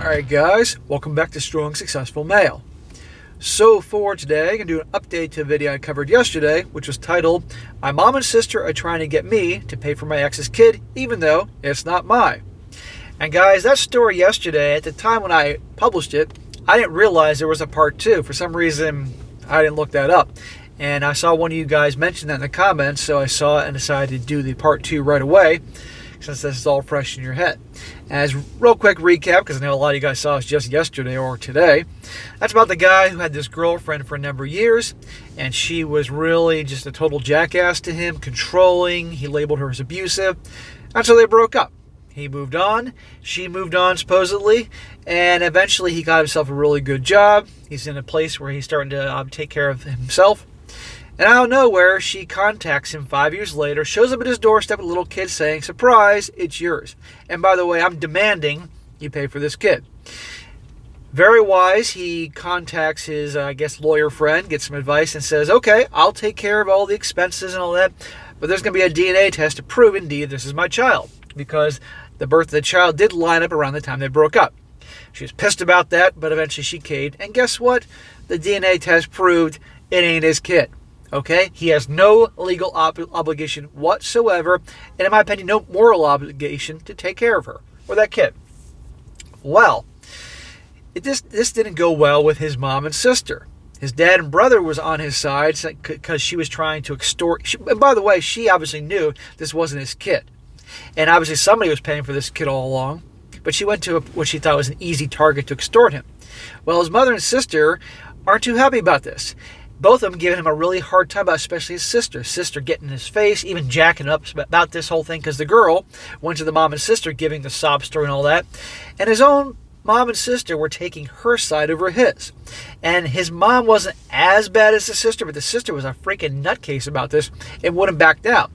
Alright guys, welcome back to Strong Successful Male. So for today, I'm going to do an update to a video I covered yesterday, which was titled, My Mom and Sister Are Trying to Get Me to Pay for My Ex's Kid, Even Though It's Not Mine. And guys, that story yesterday, at the time when I published it, I didn't realize there was a part 2. For some reason, I didn't look that up. And I saw one of you guys mention that in the comments, so I saw it and decided to do the part 2 right away, since this is all fresh in your head. As real quick recap, because I know a lot of you guys saw this just yesterday or today, that's about the guy who had this girlfriend for a number of years, and she was really just a total jackass to him, controlling. He labeled her as abusive, and so they broke up. He moved on, she moved on supposedly, and eventually he got himself a really good job. He's in a place where he's starting to take care of himself. And out of nowhere, she contacts him 5 years later, shows up at his doorstep with a little kid saying, surprise, it's yours. And by the way, I'm demanding you pay for this kid. Very wise, he contacts his, lawyer friend, gets some advice, and says, okay, I'll take care of all the expenses and all that, but there's going to be a DNA test to prove, indeed, this is my child, because the birth of the child did line up around the time they broke up. She was pissed about that, but eventually she caved, and guess what? The DNA test proved it ain't his kid. Okay, he has no legal obligation whatsoever, and in my opinion, no moral obligation to take care of her or that kid. Well, this didn't go well with his mom and sister. His dad and brother was on his side because she was trying to extort. And by the way, she obviously knew this wasn't his kid, and obviously somebody was paying for this kid all along. But she went to what she thought was an easy target to extort him. Well, his mother and sister aren't too happy about this. Both of them giving him a really hard time about, especially his sister. Sister getting in his face, even jacking up about this whole thing, because the girl went to the mom and sister giving the sob story and all that. And his own mom and sister were taking her side over his. And his mom wasn't as bad as the sister, but the sister was a freaking nutcase about this and wouldn't back down.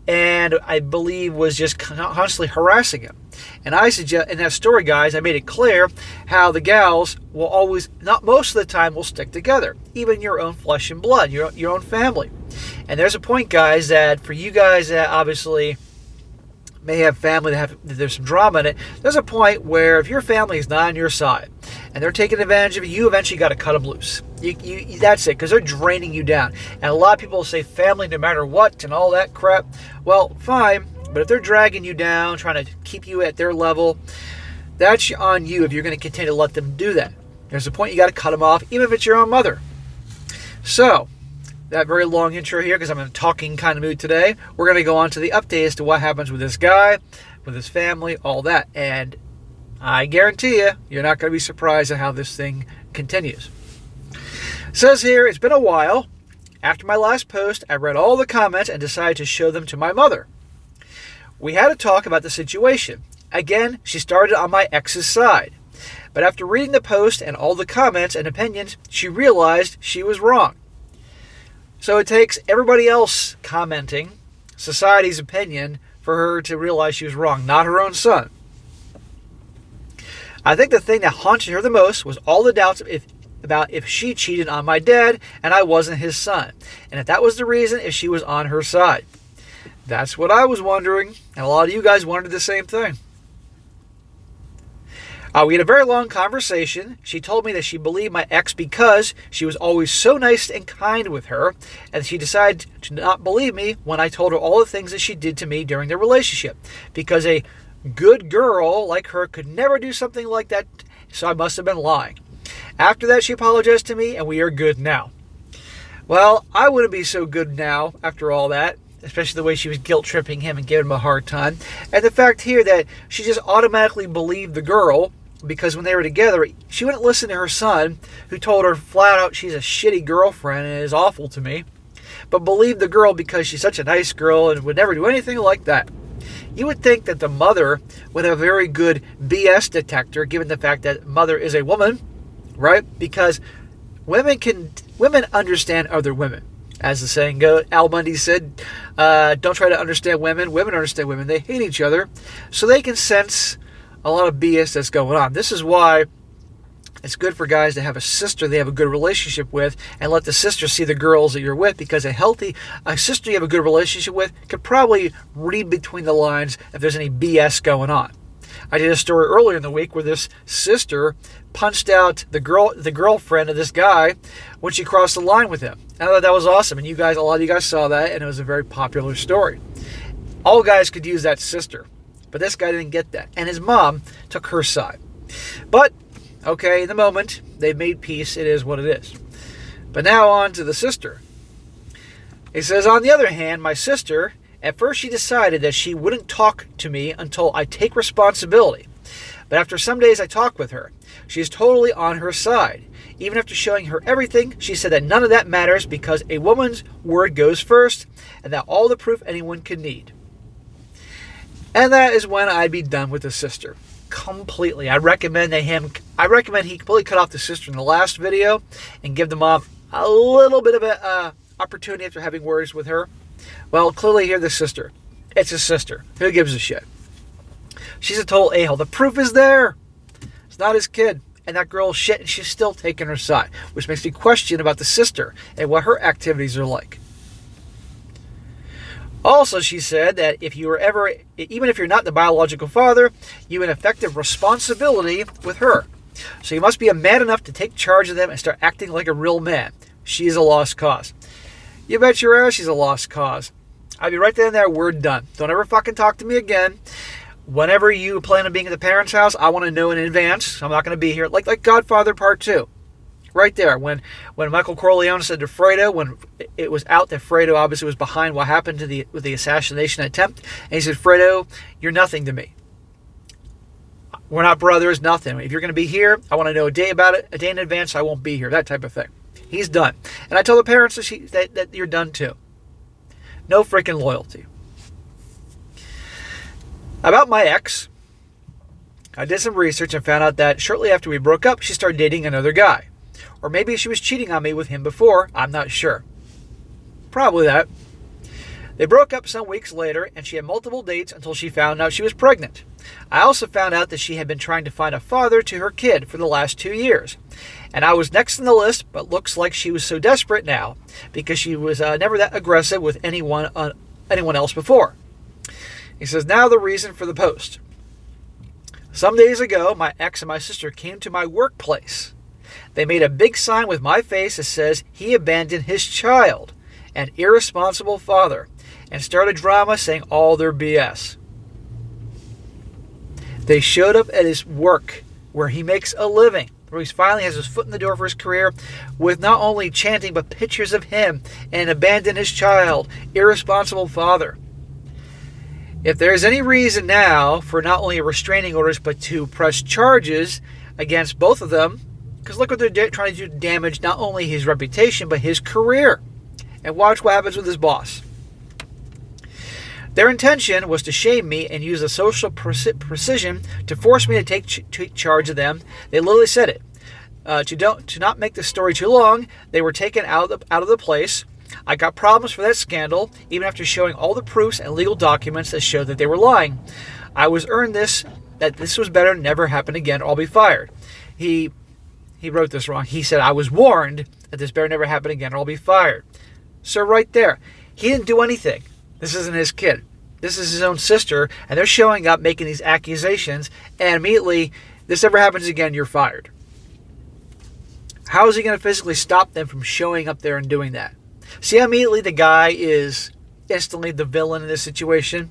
And I believe was just constantly harassing him. And I suggest, in that story, guys, I made it clear how the gals will always, not most of the time, will stick together. Even your own flesh and blood, your own family. And there's a point, guys, that for you guys that obviously may have family that there's some drama in it, there's a point where if your family is not on your side and they're taking advantage of you, eventually got to cut them loose. That's it, because they're draining you down. And a lot of people say family no matter what and all that crap. Well, fine, but if they're dragging you down, trying to keep you at their level, that's on you if you're going to continue to let them do that. There's a point you got to cut them off, even if it's your own mother. So, that very long intro here, because I'm in a talking kind of mood today, we're going to go on to the update as to what happens with this guy, with his family, all that. And I guarantee you're not going to be surprised at how this thing continues. It says here, it's been a while. After my last post, I read all the comments and decided to show them to my mother. We had a talk about the situation. Again, she started on my ex's side. But after reading the post and all the comments and opinions, she realized she was wrong. So it takes everybody else commenting, society's opinion, for her to realize she was wrong, not her own son. I think the thing that haunted her the most was all the doubts about if she cheated on my dad and I wasn't his son. And if that was the reason, if she was on her side. That's what I was wondering, and a lot of you guys wondered the same thing. We had a very long conversation. She told me that she believed my ex because she was always so nice and kind with her, and she decided to not believe me when I told her all the things that she did to me during their relationship, because a good girl like her could never do something like that, so I must have been lying. After that, she apologized to me, and we are good now. Well, I wouldn't be so good now after all that, especially the way she was guilt-tripping him and giving him a hard time. And the fact here that she just automatically believed the girl, because when they were together, she wouldn't listen to her son, who told her flat out she's a shitty girlfriend and is awful to me, but believed the girl because she's such a nice girl and would never do anything like that. You would think that the mother would have a very good BS detector, given the fact that mother is a woman, right? Because women understand other women. As the saying goes, Al Bundy said, don't try to understand women. Women understand women. They hate each other. So they can sense a lot of BS that's going on. This is why it's good for guys to have a sister they have a good relationship with, and let the sister see the girls that you're with, because a sister you have a good relationship with could probably read between the lines if there's any BS going on. I did a story earlier in the week where this sister punched out the girlfriend of this guy when she crossed the line with him. And I thought that was awesome. And a lot of you guys saw that, and it was a very popular story. All guys could use that sister, but this guy didn't get that. And his mom took her side. But, okay, in the moment, they've made peace. It is what it is. But now on to the sister. It says, on the other hand, my sister, at first she decided that she wouldn't talk to me until I take responsibility. But after some days I talked with her. She is totally on her side. Even after showing her everything, she said that none of that matters because a woman's word goes first, and that all the proof anyone could need. And that is when I'd be done with the sister. Completely. I recommend he completely cut off the sister in the last video and give the mom a little bit of an opportunity after having words with her. Well, clearly here the sister. It's his sister. Who gives a shit? She's a total a-hole. The proof is there. It's not his kid. And that girl's shit, and she's still taking her side, which makes me question about the sister and what her activities are like. Also, she said that even if you're not the biological father, you have an effective responsibility with her. So you must be a man enough to take charge of them and start acting like a real man. She's a lost cause. You bet your ass she's a lost cause. I'll be right there and there, we're done. Don't ever fucking talk to me again. Whenever you plan on being at the parents' house, I want to know in advance. I'm not going to be here. Like Godfather Part 2. Right there. When Michael Corleone said to Fredo, when it was out that Fredo obviously was behind what happened with the assassination attempt, and he said, Fredo, you're nothing to me. We're not brothers, nothing. If you're going to be here, I want to know a day in advance, I won't be here. That type of thing. He's done. And I tell the parents that you're done too. No freaking loyalty. About my ex, I did some research and found out that shortly after we broke up, she started dating another guy. Or maybe she was cheating on me with him before, I'm not sure. Probably that. They broke up some weeks later, and she had multiple dates until she found out she was pregnant. I also found out that she had been trying to find a father to her kid for the last 2 years. And I was next on the list, but looks like she was so desperate now, because she was never that aggressive with anyone else before. He says, now the reason for the post. Some days ago, my ex and my sister came to my workplace. They made a big sign with my face that says he abandoned his child, an irresponsible father, and started drama saying all their BS. They showed up at his work where he makes a living, where he finally has his foot in the door for his career, with not only chanting but pictures of him and abandoned his child, irresponsible father. If there is any reason now for not only restraining orders but to press charges against both of them, because look what they're trying to do to damage not only his reputation but his career. And watch what happens with his boss. Their intention was to shame me and use a social precision to force me to take charge of them. They literally said it. To not make the story too long, they were taken out of the place. I got problems for that scandal, even after showing all the proofs and legal documents that showed that they were lying. I was earned that this was better, never happen again, or I'll be fired. He wrote this wrong. He said, I was warned that this better never happen again, or I'll be fired. So right there, he didn't do anything. This isn't his kid. This is his own sister, and they're showing up making these accusations, and immediately, this ever happens again, you're fired. How is he going to physically stop them from showing up there and doing that? See how immediately the guy is instantly the villain in this situation?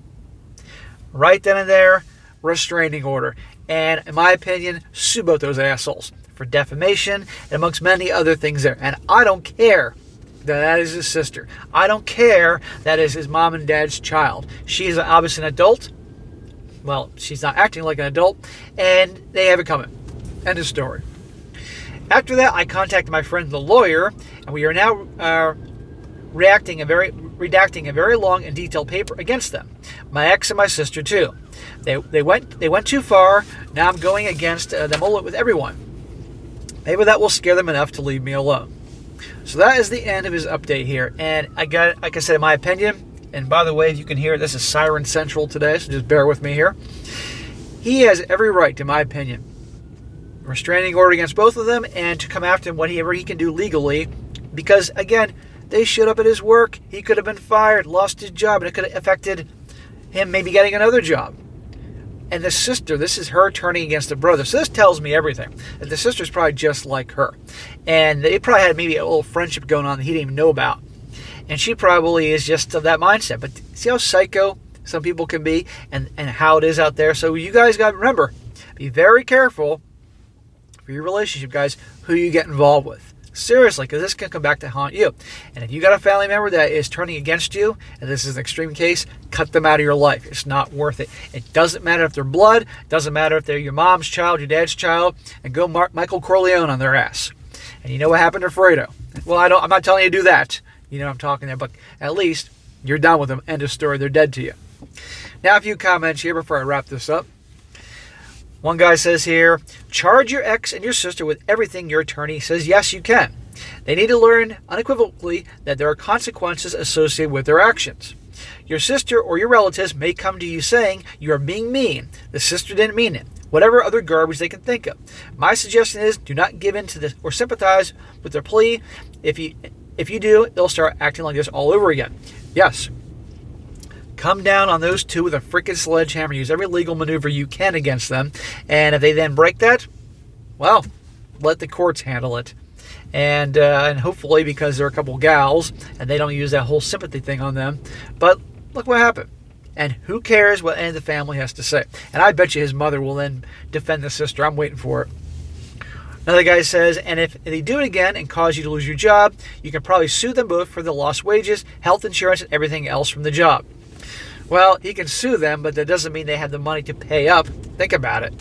Right then and there, restraining order. And in my opinion, sue both those assholes for defamation and amongst many other things there. And I don't care that is his sister. I don't care that is his mom and dad's child. She is obviously an adult. Well, she's not acting like an adult. And they have it coming. End of story. After that, I contacted my friend, the lawyer, and we are now redacting a very long and detailed paper against them. My ex and my sister too. They went too far. Now I'm going against them with everyone. Maybe that will scare them enough to leave me alone. So that is the end of his update here. And like I said, in my opinion, and by the way, if you can hear it, this is Siren Central today, so just bear with me here. He has every right, in my opinion, restraining order against both of them and to come after him whatever he can do legally. Because, again, they showed up at his work. He could have been fired, lost his job, and it could have affected him maybe getting another job. And the sister, this is her turning against the brother. So this tells me everything. That the sister's probably just like her. And they probably had maybe a little friendship going on that he didn't even know about. And she probably is just of that mindset. But see how psycho some people can be and how it is out there. So you guys got to remember, be very careful for your relationship, guys, who you get involved with. Seriously, because this can come back to haunt you. And if you got a family member that is turning against you, and this is an extreme case, cut them out of your life. It's not worth it. It doesn't matter if they're blood. It doesn't matter if they're your mom's child, your dad's child, and go Michael Corleone on their ass. And you know what happened to Fredo? Well, I'm not telling you to do that. You know what I'm talking there, but at least you're done with them. End of story. They're dead to you. Now, a few comments here before I wrap this up. One guy says here, charge your ex and your sister with everything your attorney says yes, you can. They need to learn unequivocally that there are consequences associated with their actions. Your sister or your relatives may come to you saying you are being mean. The sister didn't mean it. Whatever other garbage they can think of. My suggestion is do not give in to this or sympathize with their plea. If you do, they'll start acting like this all over again. Yes. Come down on those two with a freaking sledgehammer. Use every legal maneuver you can against them. And if they then break that, well, let the courts handle it. And hopefully, because they're a couple gals, and they don't use that whole sympathy thing on them. But look what happened. And who cares what any of the family has to say? And I bet you his mother will then defend the sister. I'm waiting for it. Another guy says, and if they do it again and cause you to lose your job, you can probably sue them both for the lost wages, health insurance, and everything else from the job. Well, he can sue them, but that doesn't mean they have the money to pay up. Think about it.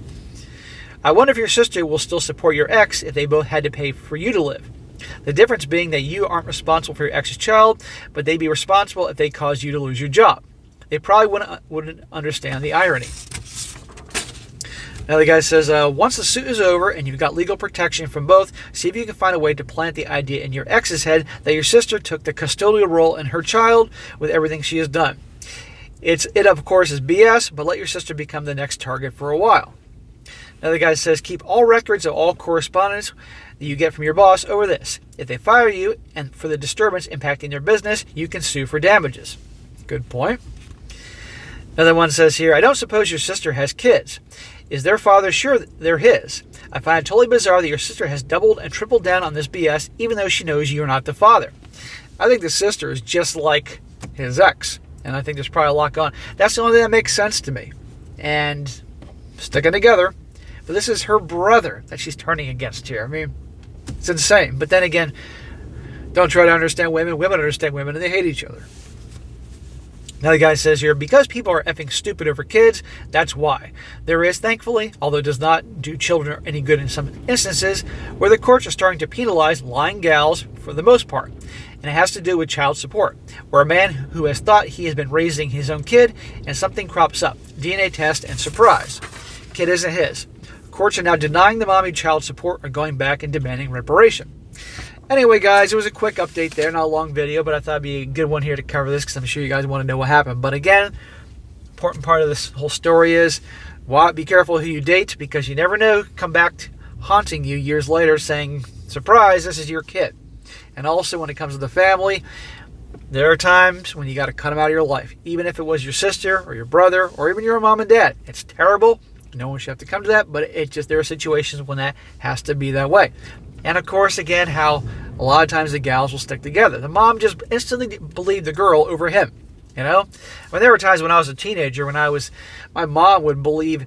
I wonder if your sister will still support your ex if they both had to pay for you to live. The difference being that you aren't responsible for your ex's child, but they'd be responsible if they caused you to lose your job. They probably wouldn't understand the irony. Another guy says, once the suit is over and you've got legal protection from both, see if you can find a way to plant the idea in your ex's head that your sister took the custodial role in her child with everything she has done. It of course is BS, but let your sister become the next target for a while. Another guy says, keep all records of all correspondence that you get from your boss over this. If they fire you and for the disturbance impacting their business, you can sue for damages. Good point. Another one says here, I don't suppose your sister has kids. Is their father sure they're his? I find it totally bizarre that your sister has doubled and tripled down on this BS, even though she knows you're not the father. I think the sister is just like his ex. And I think there's probably a lot going on. That's the only thing that makes sense to me. And sticking together. But this is her brother that she's turning against here. I mean, it's insane. But then again, don't try to understand women. Women understand women and they hate each other. Another guy says here, because people are effing stupid over kids, that's why. There is, thankfully, although it does not do children any good in some instances, where the courts are starting to penalize lying gals for the most part. And it has to do with child support, where a man who has thought he has been raising his own kid and something crops up, DNA test, and surprise. Kid isn't his. Courts are now denying the mommy child support or going back and demanding reparation. Anyway, guys, it was a quick update there, not a long video, but I thought it'd be a good one here to cover this because I'm sure you guys want to know what happened. But again, important part of this whole story is be careful who you date because you never know, come back haunting you years later saying, surprise, this is your kid. And also when it comes to the family, there are times when you got to cut them out of your life, even if it was your sister or your brother or even your mom and dad. It's terrible. No one should have to come to that, but there are situations when that has to be that way. And of course, again, how a lot of times the gals will stick together. The mom just instantly believed the girl over him. You know, there were times when I was a teenager, my mom would believe,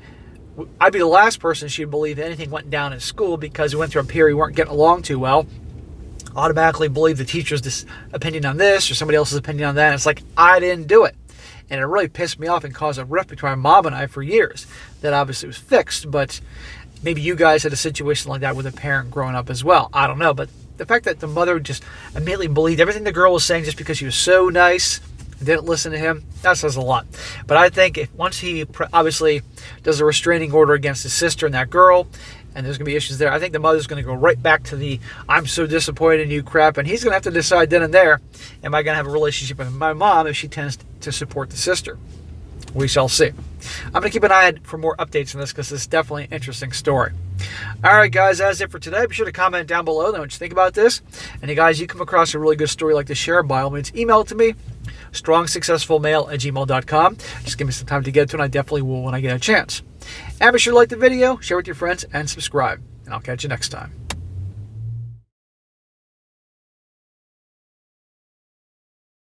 I'd be the last person she'd believe anything went down in school because we went through a period we weren't getting along too well. Automatically believe the teacher's opinion on this or somebody else's opinion on that. And it's like, I didn't do it. And it really pissed me off and caused a rift between my mom and I for years. That obviously was fixed, but maybe you guys had a situation like that with a parent growing up as well. I don't know, but the fact that the mother just immediately believed everything the girl was saying just because she was so nice and didn't listen to him, that says a lot. But I think once he obviously does a restraining order against his sister and that girl, and there's going to be issues there, I think the mother's going to go right back to the I'm so disappointed in you crap, and he's going to have to decide then and there, am I going to have a relationship with my mom if she tends to support the sister? We shall see. I'm going to keep an eye out for more updates on this because it's definitely an interesting story. All right, guys, that's it for today. Be sure to comment down below what you think about this. And you guys, you come across a really good story like this, share by all means, email it to me, strongsuccessfulmale@gmail.com. Just give me some time to get to it, and I definitely will when I get a chance. And be sure to like the video, share with your friends, and subscribe. And I'll catch you next time.